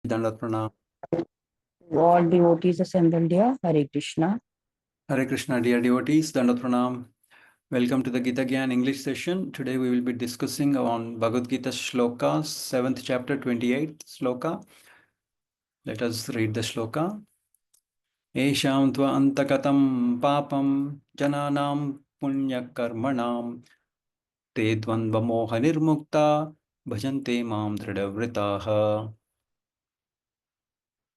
Dandat Pranam. All devotees assembled here, Hare Krishna. Hare Krishna, dear devotees, Dandat Pranam. Welcome to the Gita Gyan English session. Today we will be discussing on Bhagavad Gita Shlokas, 7th chapter, 28th Sloka. Let us read the Shloka. Esham tva antakatam papam jananam punya karmanam te dvandva moha nirmukta bhajante mam dridhavritaha.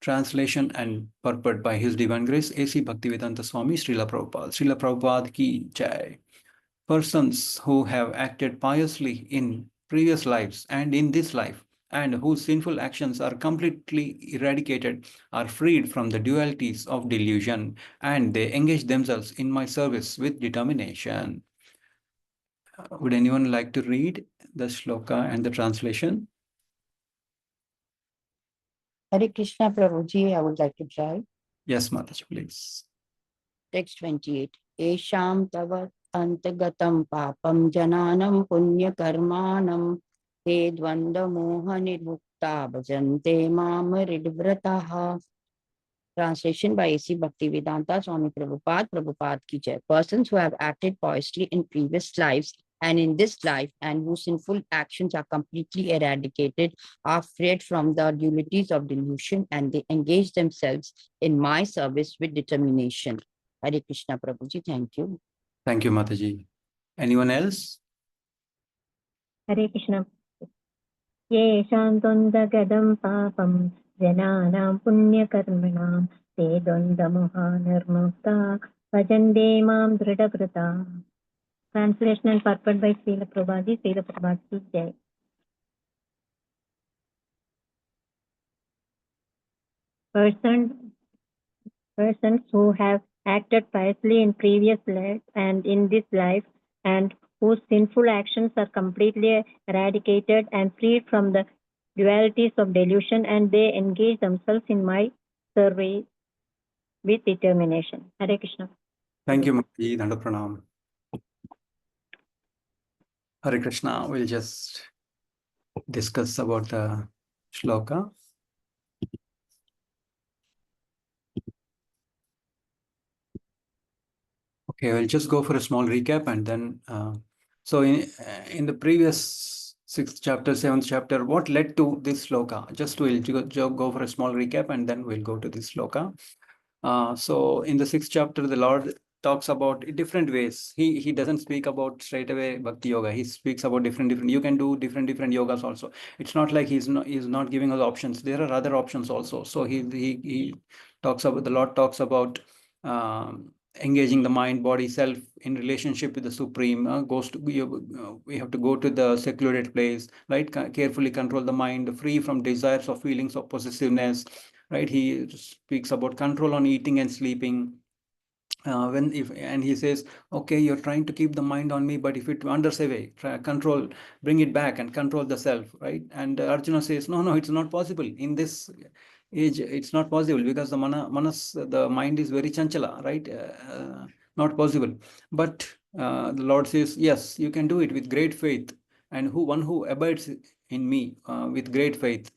Translation and purport by His Divine Grace A.C. Bhaktivedanta Swami Srila Prabhupada. Srila Prabhupada ki jai. Persons who have acted piously in previous lives and in this life, and whose sinful actions are completely eradicated, are freed from the dualities of delusion, and they engage themselves in my service with determination. Would anyone like to read the shloka and the translation? Hare Krishna, Prabhuji, I would like to try. Yes, Mataji, please. Text 28. Esham tava antagatam papam jananam punya karmanam te dvanda moha nirmukta bhajante mam ridvrataha. Translation by A.C. Bhaktivedanta Swami Prabhupada, Prabhupada ki jai. Persons who have acted piously in previous lives and in this life, and whose sinful actions are completely eradicated, are freed from the dualities of delusion, and they engage themselves in my service with determination. Hare Krishna, Prabhuji, thank you. Thank you, Mataji. Anyone else? Hare Krishna. Yesham gadam papam jananam punya karmanam te dvandamoha nirmukta bhajante mam dridhavrata. Translation and purport by Srila Prabhupada. Srila Prabhupada ki jai. Persons who have acted piously in previous life and in this life, and whose sinful actions are completely eradicated and freed from the dualities of delusion, and they engage themselves in my service with determination. Hare Krishna. Thank you, Mataji. Danda Pranam. Hare Krishna. We'll just discuss about the shloka. Okay, we'll just go for a small recap and then, so in the previous 6th chapter, 7th chapter, what led to this shloka? Just we'll go for a small recap and then we'll go to this shloka. So in the 6th chapter, the Lord talks about different ways. He doesn't speak about straight away Bhakti Yoga. He speaks about different, you can do different yogas also. It's not like he's not giving us options. There are other options also. So he talks about, the Lord talks about engaging the mind, body, self in relationship with the Supreme. We have to go to the secluded place, right? Carefully control the mind, free from desires or feelings of possessiveness, right? He speaks about control on eating and sleeping. And he says, okay, you're trying to keep the mind on me, but if it wanders away, control, bring it back and control the self, right? And Arjuna says, no, it's not possible in this age. It's not possible because the the mind is very chanchala, right? Not possible. But the Lord says, yes, you can do it with great faith, and one who abides in me with great faith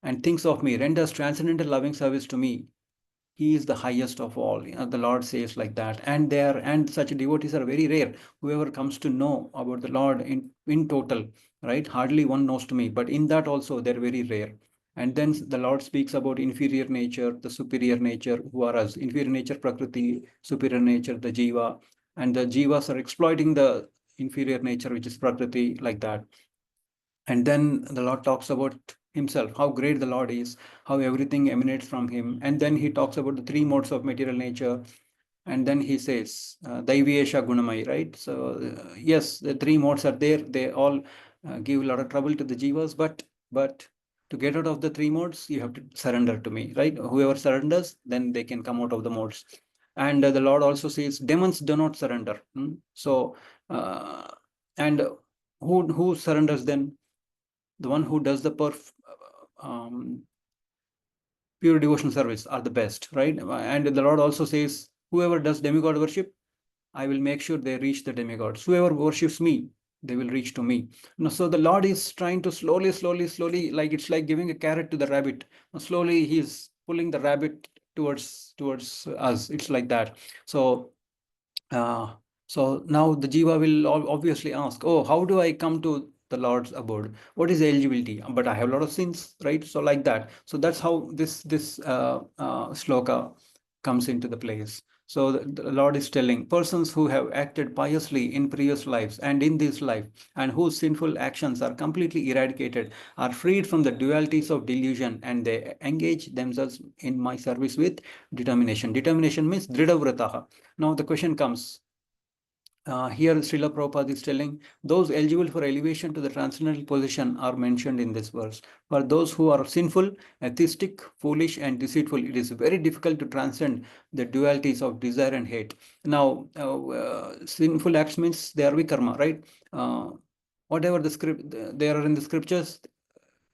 and thinks of me, renders transcendental loving service to me, he is the highest of all. The Lord says like that. And such devotees are very rare. Whoever comes to know about the Lord in total, right? Hardly one knows to me, but in that also they're very rare. And then the Lord speaks about inferior nature, the superior nature, who are us. Inferior nature, Prakriti, superior nature, the Jiva. And the Jivas are exploiting the inferior nature, which is Prakriti, like that. And then the Lord talks about himself, how great the Lord is, how everything emanates from him. And then he talks about the 3 modes of material nature. And then he says, Daiviyesha Gunamai, right? So, yes, the 3 modes are there. They all give a lot of trouble to the jivas, but to get out of the 3 modes, you have to surrender to me, right? Whoever surrenders, then they can come out of the modes. And the Lord also says, demons do not surrender. So, and who surrenders then? The one who does the pure devotion service are the best, right? And the Lord also says, whoever does demigod worship, I will make sure they reach the demigods. Whoever worships me, they will reach to me. So the Lord is trying to slowly, like it's like giving a carrot to the rabbit. Slowly he's pulling the rabbit towards us. It's like that. So so now the jiva will obviously ask, oh, how do I come to the Lord's abode? What is the eligibility? But I have a lot of sins, right? So like that. So that's how this sloka comes into the place. So the Lord is telling persons who have acted piously in previous lives and in this life, and whose sinful actions are completely eradicated, are freed from the dualities of delusion, and they engage themselves in my service with determination. Determination means dridhavrataha. Now the question comes, here Srila Prabhupada is telling those eligible for elevation to the transcendental position are mentioned in this verse. For those who are sinful, atheistic, foolish, and deceitful, it is very difficult to transcend the dualities of desire and hate. Now, sinful acts means they are vikarma, right? Whatever the script they are in the scriptures,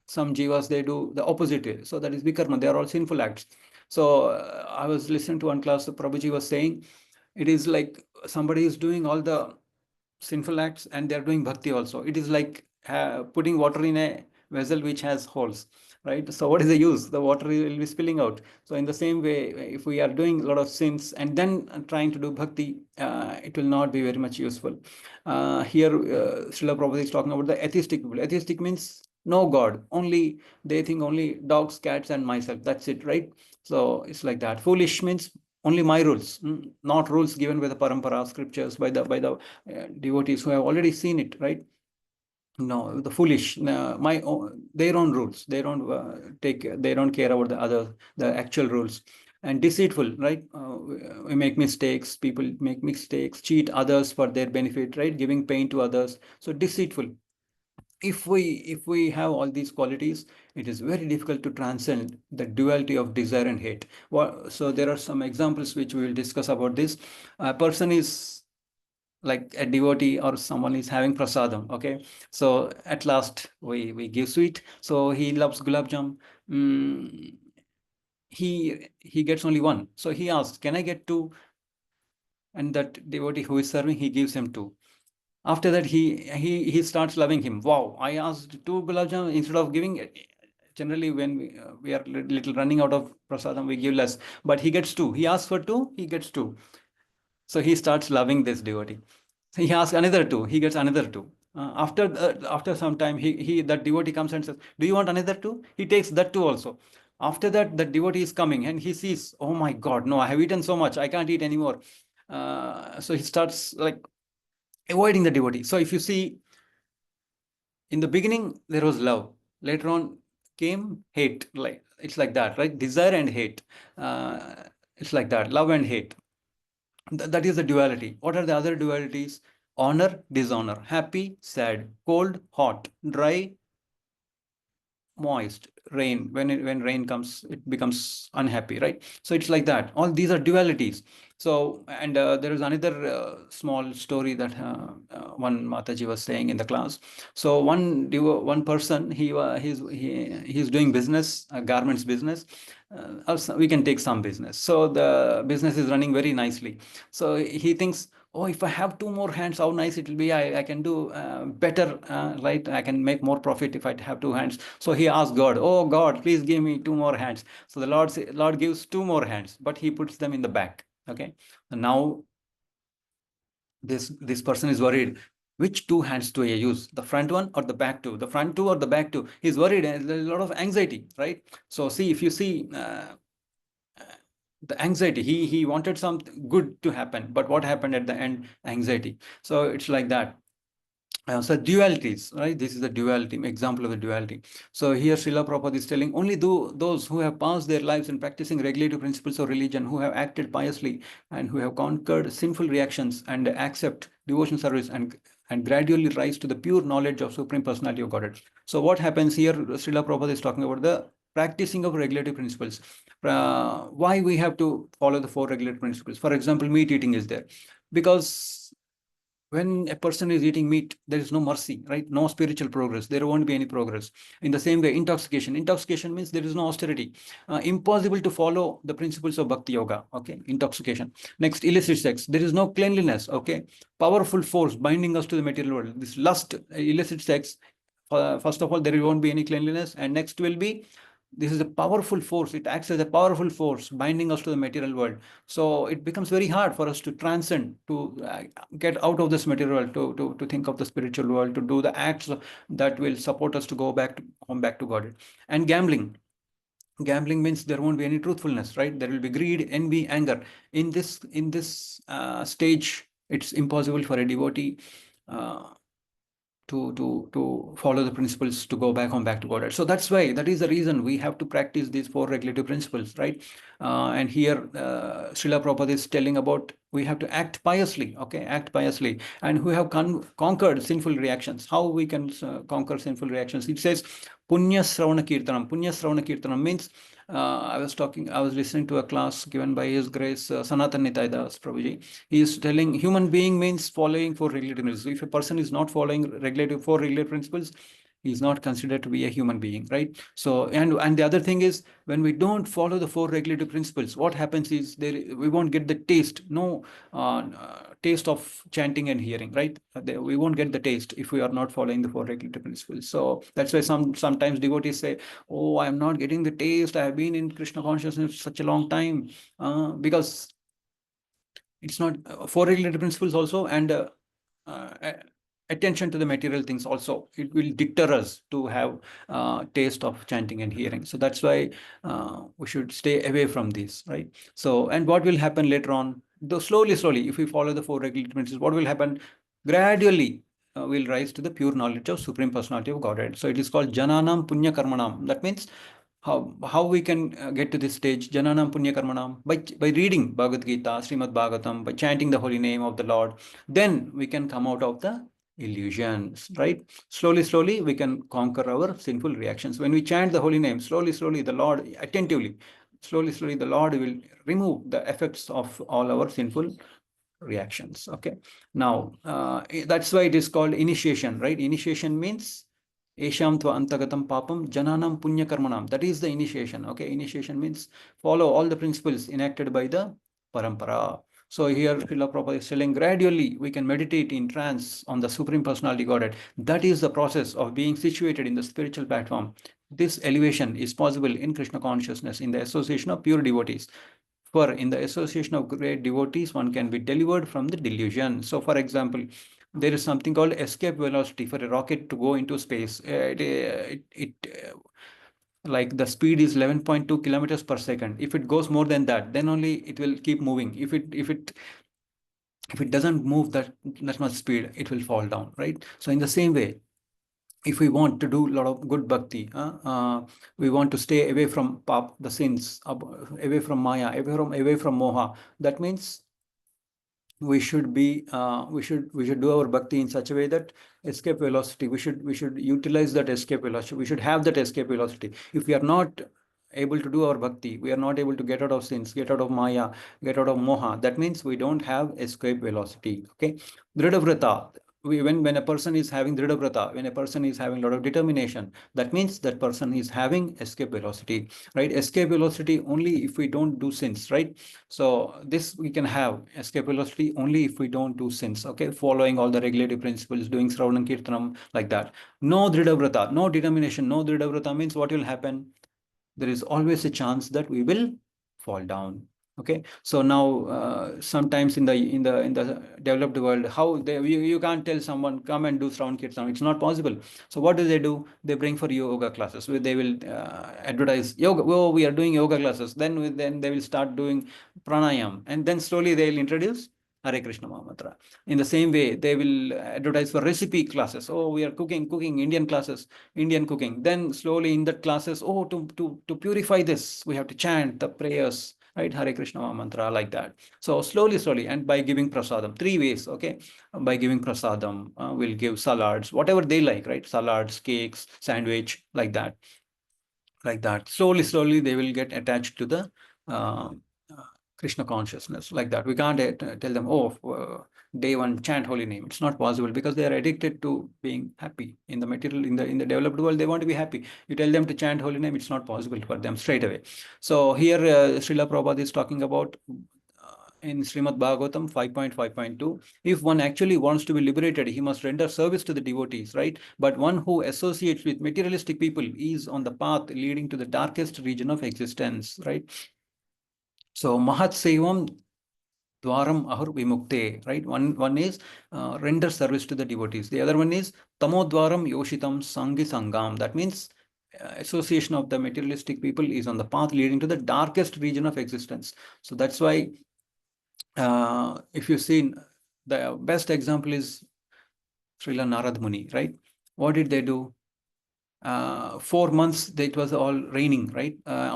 some jivas, they do the opposite way. So that is vikarma. They are all sinful acts. So I was listening to one class, the Prabhuji was saying, it is like somebody is doing all the sinful acts and they're doing bhakti also. It is like putting water in a vessel which has holes, right? So what is the use? The water will be spilling out. So in the same way, if we are doing a lot of sins and then trying to do bhakti, it will not be very much useful. Here, Srila Prabhupada is talking about the atheistic people. Atheistic means no God, only they think only dogs, cats, and myself. That's it, right? So it's like that. Foolish means only my rules, not rules given by the parampara scriptures, by the devotees who have already seen it, right? No, the foolish, their own rules. They don't they don't care about the actual rules. And deceitful, right? We make mistakes. People make mistakes, cheat others for their benefit, right? Giving pain to others. So deceitful. If we have all these qualities, it is very difficult to transcend the duality of desire and hate. So there are some examples which we will discuss about this. A person is like a devotee or someone is having prasadam, okay? So at last we give sweet. So he loves gulab jam. He gets only one. So he asks, can I get two? And that devotee who is serving, he gives him two. After that, he starts loving him. Wow, I asked two gulab jam instead of giving. Generally, when we are little running out of prasadam, we give less. But he gets two. He asks for two, he gets two. So he starts loving this devotee. So he asks another two, he gets another two. After some time, that devotee comes and says, "Do you want another two?" He takes that two also. After that, the devotee is coming and he sees, "Oh my God, no! I have eaten so much, I can't eat anymore." So he starts like avoiding the devotee. So if you see, in the beginning there was love, later on came hate. Like it's like that, right? Desire and hate. It's like that, love and hate. That is the duality. What are the other dualities? Honor, dishonor, happy, sad, cold, hot, dry, moist, rain. When rain comes, it becomes unhappy, right? So it's like that. All these are dualities. So, and there is another small story that one Mataji was saying in the class. So one person, he's doing business, garments business. Also, we can take some business. So the business is running very nicely. So he thinks, oh, if I have two more hands, how nice it will be. I can do better, right? I can make more profit if I have two hands. So he asked God, oh God, please give me two more hands. So the Lord gives two more hands, but he puts them in the back. Okay. So now this person is worried. Which two hands do I use? The front one or the back two? The front two or the back two? He's worried and there's a lot of anxiety, right? So see, if you see the anxiety, he wanted something good to happen, but what happened at the end? Anxiety. So it's like that. So dualities, right? This is a duality, example of a duality. So here Srila Prabhupada is telling only those who have passed their lives in practicing regulative principles of religion, who have acted piously and who have conquered sinful reactions and accept devotion service and gradually rise to the pure knowledge of Supreme Personality of Godhead. So what happens here, Srila Prabhupada is talking about the practicing of regulative principles. Why we have to follow the four regulative principles? For example, meat eating is there because when a person is eating meat, there is no mercy, right? No spiritual progress. There won't be any progress. In the same way, intoxication. Intoxication means there is no austerity. Impossible to follow the principles of Bhakti Yoga. Okay, intoxication. Next, illicit sex. There is no cleanliness. Okay, powerful force binding us to the material world. This lust, illicit sex. First of all, there won't be any cleanliness, and next will be, this is a powerful force. It acts as a powerful force binding us to the material world. So it becomes very hard for us to transcend, to get out of this material world, to think of the spiritual world, to do the acts that will support us to go back to come back to God. And gambling. Gambling means there won't be any truthfulness, right? There will be greed, envy, anger. In this stage, it's impossible for a devotee to follow the principles, to go back to Godhead. So that's why, that is the reason we have to practice these 4 regulative principles, right? And here Srila Prabhupada is telling about, we have to act piously, okay? Act piously. And we have conquered sinful reactions. How we can conquer sinful reactions? It says, Punya Sravana Kirtanam. Punya Sravana Kirtanam means, I was listening to a class given by His Grace Sanatan Nitai Das Prabhuji. He is telling human being means following 4 regulative principles. If a person is not following 4 regulative principles, he is not considered to be a human being, right? So, and the other thing is, when we don't follow the 4 regulative principles, what happens is we won't get the taste, taste of chanting and hearing, right? We won't get the taste if we are not following the 4 regulative principles. So that's why sometimes devotees say, oh, I'm not getting the taste. I have been in Krishna consciousness such a long time, because it's not 4 regulative principles also, and attention to the material things also. It will deter us to have taste of chanting and hearing. So that's why we should stay away from these, right? So, and what will happen later on, though slowly, if we follow the 4 regulative principles, what will happen? Gradually, we'll rise to the pure knowledge of Supreme Personality of Godhead. So it is called Jananam Punya Karmanam. That means, how we can get to this stage, Jananam Punya Karmanam, by reading Bhagavad-gītā, Srimad Bhagavatam, by chanting the holy name of the Lord. Then we can come out of the illusions, right? Slowly, we can conquer our sinful reactions. When we chant the holy name, slowly, the Lord, attentively, slowly, the Lord will remove the effects of all our sinful reactions. Okay. Now, that's why it is called initiation, right? Initiation means Esham tva antagatam papam jananam punya karmanam. That is the initiation. Okay. Initiation means follow all the principles enacted by the parampara. So here Srila Prabhupada is telling, gradually we can meditate in trance on the Supreme Personality Godhead. That is the process of being situated in the spiritual platform. This elevation is possible in Krishna consciousness, in the association of pure devotees. For in the association of great devotees, one can be delivered from the delusion. So for example, there is something called escape velocity for a rocket to go into space. Like the speed is 11.2 kilometers per second. If it goes more than that, then only it will keep moving. If it doesn't move that much speed, it will fall down, right? So in the same way, if we want to do a lot of good bhakti, we want to stay away from the sins, away from maya, away from moha. That means we should be we should do our bhakti in such a way that escape velocity, we should utilize that escape velocity. We should have that escape velocity. If we are not able to do our bhakti, we are not able to get out of sins, get out of maya, get out of moha, that means we don't have escape velocity. Okay. Dridhavrata. When a person is having dridhavrata, when a person is having a lot of determination, that means that person is having escape velocity, right? Escape velocity only if we don't do sins, right? So this we can have escape velocity only if we don't do sins, okay? Following all the regulative principles, doing Sravanam Kirtanam, like that. No dridhavrata, no determination, no dridhavrata means what will happen? There is always a chance that we will fall down. Okay, so now sometimes in the developed world, how you can't tell someone come and do Shravan Kirtan. It's not possible. So what do? They bring for yoga classes. They will advertise yoga. Oh, we are doing yoga classes. Then they will start doing pranayam, and then slowly they will introduce Hare Krishna Mahamantra. In the same way, they will advertise for recipe classes. Oh, we are cooking Indian classes, Indian cooking. Then slowly in that classes, oh, to purify this, we have to chant the prayers, right? Hare Krishna Mahamantra, like that. So slowly, and by giving prasadam, 3 ways, okay? By giving prasadam, we'll give salads, whatever they like, right? Salads, cakes, sandwich, like that. Like that. Slowly, they will get attached to the Krishna consciousness, like that. We can't tell them, oh, day one, chant holy name. It's not possible because they are addicted to being happy in the material, in the developed world. They want to be happy. You tell them to chant holy name, it's not possible for them straight away. So here Srila Prabhupada is talking about in Srimad Bhagavatam 5.5.2, if one actually wants to be liberated, he must render service to the devotees, right? But one who associates with materialistic people is on the path leading to the darkest region of existence, right? So Mahat Sevam Dwaram Ahur Vimukte, right? One is render service to the devotees. The other one is Tamo Dwaram Yoshitam Sangi Sangam. That means association of the materialistic people is on the path leading to the darkest region of existence. So that's why if you've seen, the best example is Srila Narad Muni, right? What did they do? 4 months, it was all raining, right? A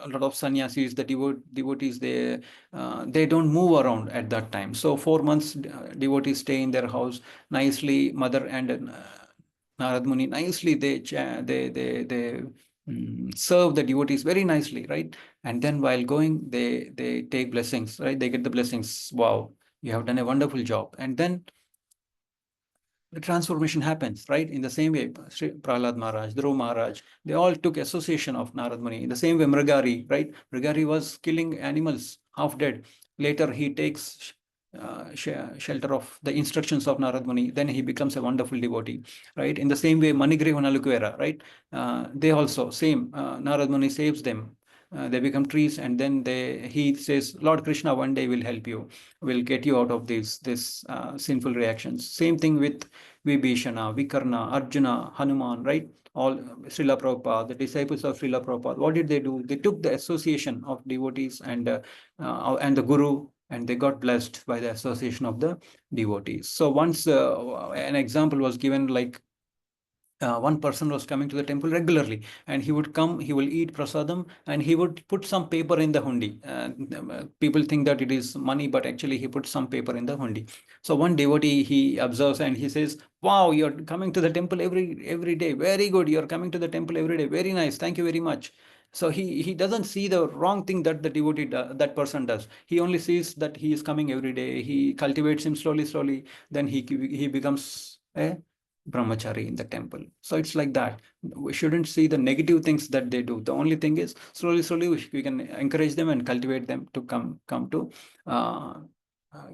lot of sannyasis, the devotees, they don't move around at that time. So 4 months, devotees stay in their house nicely. Mother and Narad Muni nicely, they serve the devotees very nicely, right? And then while going, they take blessings, right? They get the blessings. Wow, you have done a wonderful job. And then the transformation happens, right? In the same way, Sri Prahlad Maharaj, Dhruv Maharaj, they all took association of Narad Muni. In the same way, Mrigari, right? Mrigari was killing animals, half dead. Later, he takes shelter of the instructions of Narad Muni. Then he becomes a wonderful devotee, right? In the same way, Manigriva Nalukvera, right? They also, same, Narad Muni saves them. They become trees, and then he says, Lord Krishna one day will help you, will get you out of this sinful reactions. Same thing with Vibhishana, Vikarna, Arjuna, Hanuman, right? All Srila Prabhupada, the disciples of Srila Prabhupada, what did they do? They took the association of devotees and the Guru, and they got blessed by the association of the devotees. So once an example was given, like one person was coming to the temple regularly, and he would come, he will eat prasadam, and he would put some paper in the hundi. People think that it is money, but actually he put some paper in the hundi. So one devotee, he observes and he says, wow, you're coming to the temple every day. Very good. You're coming to the temple every day. Very nice. Thank you very much. So he doesn't see the wrong thing that the devotee that person does. He only sees that he is coming every day. He cultivates him slowly. Then he becomes a brahmachari in the temple. So it's like that. We shouldn't see the negative things that they do. The only thing is slowly we can encourage them and cultivate them to come to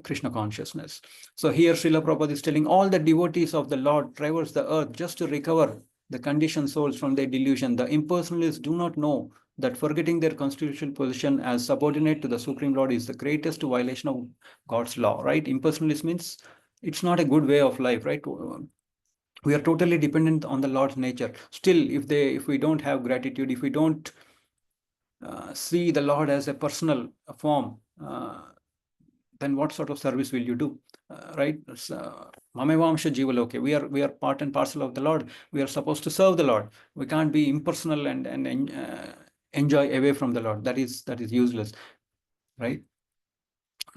Krishna consciousness. So here Srila Prabhupada is telling all the devotees of the Lord traverse the earth just to recover the conditioned souls from their delusion. The impersonalists do not know that forgetting their constitutional position as subordinate to the Supreme Lord is the greatest violation of God's law, right? Impersonalist means it's not a good way of life, right? We are totally dependent on the Lord's nature. Still, if we don't have gratitude, if we don't see the Lord as a personal form, then what sort of service will you do, right? Mamevamsha Jivaloke. We are part and parcel of the Lord. We are supposed to serve the Lord. We can't be impersonal and enjoy away from the Lord. That is useless, right?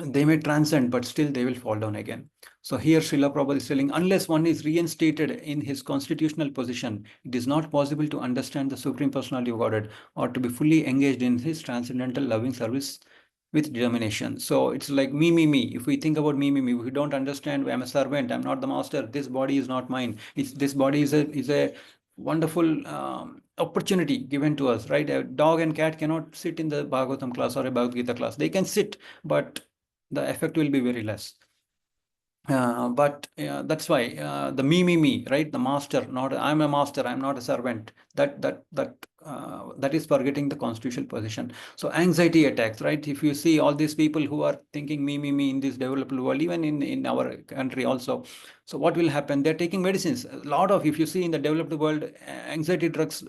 They may transcend, but still they will fall down again. So here Srila Prabhupada is telling, unless one is reinstated in his constitutional position, it is not possible to understand the Supreme Personality of Godhead or to be fully engaged in his transcendental loving service with determination. So it's like me. If we think about me, if we don't understand, I'm a servant, I'm not the master, this body is not mine. This body is a wonderful opportunity given to us, right? A dog and cat cannot sit in the Bhagavatam class or a Bhagavad-gītā class. They can sit, but the effect will be very less. But that's why the me, right? The master, not I'm a master, I'm not a servant. That is forgetting the constitutional position. So anxiety attacks, right? If you see all these people who are thinking me in this developed world, even in our country also. So what will happen? They're taking medicines. A lot of, if you see in the developed world, anxiety drugs,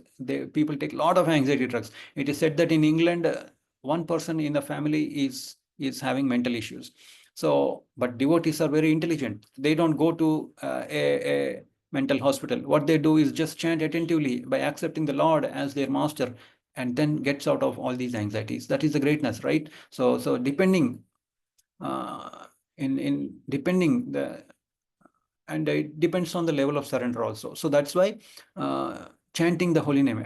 people take a lot of anxiety drugs. It is said that in England, one person in the family is having mental issues. So, but devotees are very intelligent. They don't go to a mental hospital. What they do is just chant attentively by accepting the Lord as their master, and then gets out of all these anxieties. That is the greatness, right? So depending depending the, and it depends on the level of surrender also. So that's why chanting the holy name,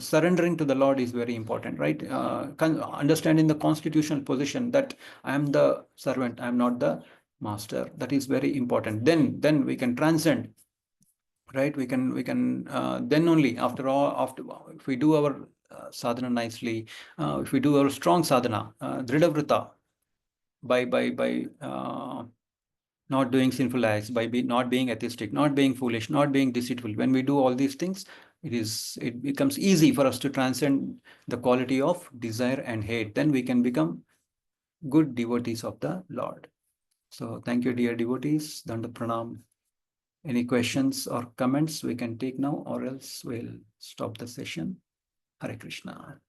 surrendering to the Lord is very important, right? Understanding the constitutional position that I am the servant, I am not the master. That is very important. Then we can transcend, right? We can then only after if we do our sadhana nicely, if we do our strong sadhana, dridhavrita, by not doing sinful acts, by not being atheistic, not being foolish, not being deceitful. When we do all these things, it becomes easy for us to transcend the quality of desire and hate. Then we can become good devotees of the Lord. So thank you, dear devotees. Danda Pranam. Any questions or comments we can take now, or else we'll stop the session. Hare Krishna.